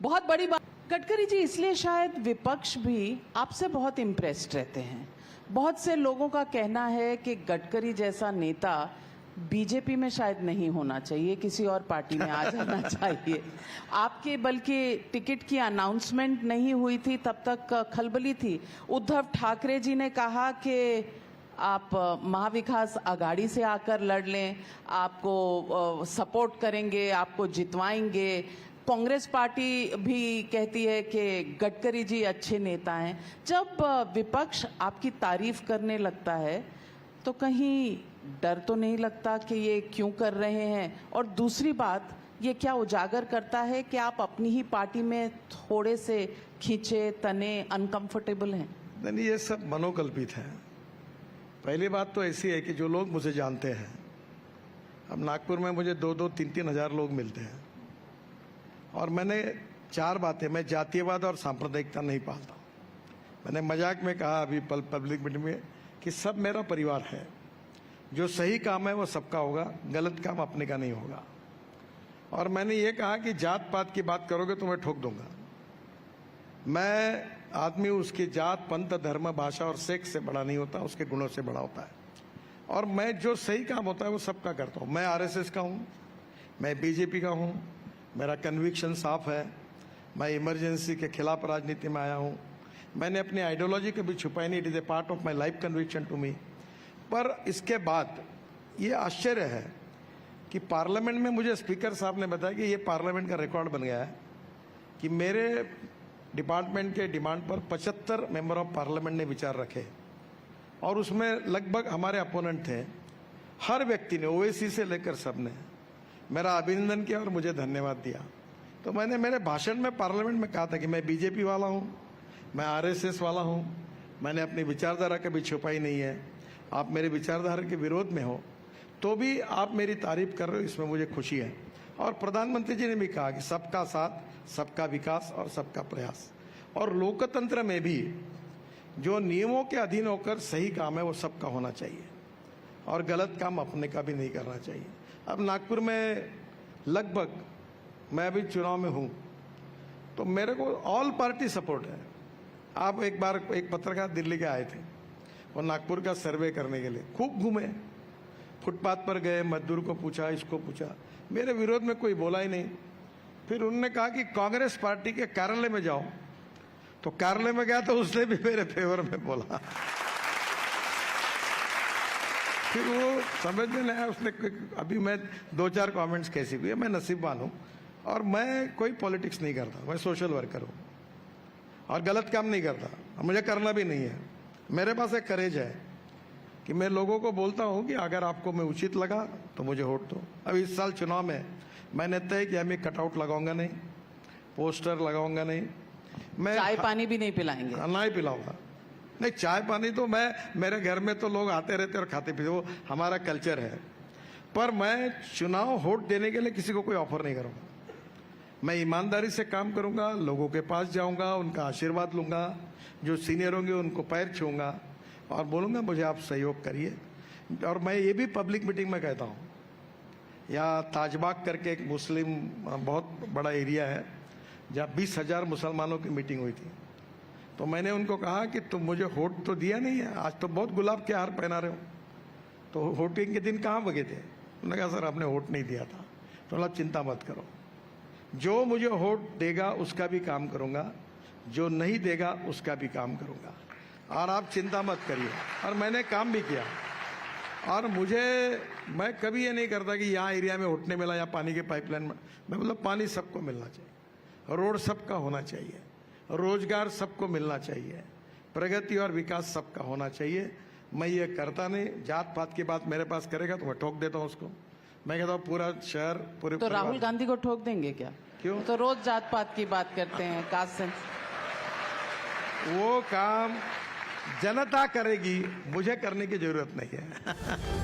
बहुत बड़ी बात गडकरी जी, इसलिए शायद विपक्ष भी आपसे बहुत इम्प्रेस्ड रहते हैं। बहुत से लोगों का कहना है कि गडकरी जैसा नेता बीजेपी में शायद नहीं होना चाहिए, किसी और पार्टी में आ जाना चाहिए। आपके बल्कि टिकट की अनाउंसमेंट नहीं हुई थी तब तक खलबली थी। उद्धव ठाकरे जी ने कहा कि आप महाविकास आघाड़ी से आकर लड़ लें, आपको सपोर्ट करेंगे, आपको जितवाएंगे। कांग्रेस पार्टी भी कहती है कि गडकरी जी अच्छे नेता हैं। जब विपक्ष आपकी तारीफ करने लगता है तो कहीं डर तो नहीं लगता कि ये क्यों कर रहे हैं? और दूसरी बात, ये क्या उजागर करता है कि आप अपनी ही पार्टी में थोड़े से खींचे तने अनकंफर्टेबल हैं? नहीं, ये सब मनोकल्पित है। पहली बात तो ऐसी है कि जो लोग मुझे जानते हैं, अब नागपुर में मुझे 2-2, 3-3 हजार लोग मिलते हैं, और मैंने 4 बातें, मैं जातीयवाद और सांप्रदायिकता नहीं पालता। मैंने मजाक में कहा अभी पब्लिक मीटिंग में कि सब मेरा परिवार है। जो सही काम है वो सबका होगा, गलत काम अपने का नहीं होगा। और मैंने ये कहा कि जात पात की बात करोगे तो मैं ठोक दूंगा। मैं आदमी उसकी जात, पंथ, धर्म, भाषा और सेक्स से बड़ा नहीं होता, उसके गुणों से बड़ा होता है। और मैं जो सही काम होता है वो सबका करता हूँ। मैं आरएसएस का हूँ, मैं बीजेपी का हूँ, मेरा कन्विक्शन साफ है। मैं इमरजेंसी के खिलाफ राजनीति में आया हूँ। मैंने अपनी आइडियोलॉजी कभी छुपाई नहीं। It is a part of my life conviction to me. पर इसके बाद ये आश्चर्य है कि पार्लियामेंट में मुझे स्पीकर साहब ने बताया कि ये पार्लियामेंट का रिकॉर्ड बन गया है कि मेरे डिपार्टमेंट के डिमांड पर 75 मेंबर ऑफ पार्लियामेंट ने विचार रखे, और उसमें लगभग हमारे अपोनेंट थे। हर व्यक्ति ने, ओवैसी से लेकर सब ने मेरा अभिनंदन किया और मुझे धन्यवाद दिया। तो मैंने मेरे भाषण में पार्लियामेंट में कहा था कि मैं बीजेपी वाला हूँ, मैं आरएसएस वाला हूँ, मैंने अपनी विचारधारा कभी छुपाई नहीं है। आप मेरे विचारधारा के विरोध में हो तो भी आप मेरी तारीफ कर रहे हो, इसमें मुझे खुशी है। और प्रधानमंत्री जी ने भी कहा कि सबका साथ, सबका विकास और सबका प्रयास। और लोकतंत्र में भी जो नियमों के अधीन होकर सही काम है वो सबका होना चाहिए, और गलत काम अपने का भी नहीं करना चाहिए। अब नागपुर में लगभग, मैं अभी चुनाव में हूँ, तो मेरे को ऑल पार्टी सपोर्ट है। आप एक बार एक पत्रकार दिल्ली के आए थे और नागपुर का सर्वे करने के लिए खूब घूमे, फुटपाथ पर गए, मजदूर को पूछा, इसको पूछा, मेरे विरोध में कोई बोला ही नहीं। फिर उन्होंने कहा कि कांग्रेस पार्टी के कार्यालय में जाओ, तो कार्यालय में गया तो उसने भी मेरे फेवर में बोला। फिर वो समझ में नहीं आया, उसने, अभी मैं 2-4 कमेंट्स कैसे भी है, मैं नसीबवान हूँ और मैं कोई पॉलिटिक्स नहीं करता, मैं सोशल वर्कर हूँ और गलत काम नहीं करता, मुझे करना भी नहीं है। मेरे पास एक करेज है कि मैं लोगों को बोलता हूँ कि अगर आपको मैं उचित लगा तो मुझे वोट दो। अब इस साल चुनाव में मैंने तय किया, मैं कटआउट लगाऊंगा नहीं, पोस्टर लगाऊंगा नहीं, मैं चाय पानी भी नहीं पिलाएंगे, नहीं पिलाऊंगा। नहीं, चाय पानी तो मैं, मेरे घर में तो लोग आते रहते और खाते पीते, वो हमारा कल्चर है। पर मैं चुनाव वोट देने के लिए किसी को कोई ऑफर नहीं करूंगा। मैं ईमानदारी से काम करूंगा, लोगों के पास जाऊंगा, उनका आशीर्वाद लूंगा, जो सीनियर होंगे उनको पैर छूंगा और बोलूंगा मुझे आप सहयोग करिए। और मैं ये भी पब्लिक मीटिंग में कहता हूँ, यहाँ ताजबाग करके एक मुस्लिम बहुत बड़ा एरिया है जहाँ 20,000 मुसलमानों की मीटिंग हुई थी। तो मैंने उनको कहा कि तुम मुझे वोट तो दिया नहीं है, आज तो बहुत गुलाब के हार पहना रहे हो, तो वोटिंग के दिन कहाँ बगे थे? उन्होंने कहा सर आपने वोट नहीं दिया था। तो बोला चिंता मत करो, जो मुझे वोट देगा उसका भी काम करूंगा, जो नहीं देगा उसका भी काम करूंगा, और आप चिंता मत करिए। और मैंने काम भी किया। और मैं कभी ये नहीं करता कि यहाँ एरिया में वोट नहीं मिला या पानी के पाइपलाइन में, मैं मतलब पानी सबको मिलना चाहिए, रोड सबका होना चाहिए, रोजगार सबको मिलना चाहिए, प्रगति और विकास सबका होना चाहिए। मैं ये करता नहीं। जात पात की बात मेरे पास करेगा तो मैं ठोक देता हूँ उसको। मैं कहता हूँ पूरा शहर, पूरे तो राहुल गांधी को ठोक देंगे क्या? क्यों? तो रोज जात पात की बात करते हैं, कास्ट सेंस। वो काम जनता करेगी, मुझे करने की जरूरत नहीं है।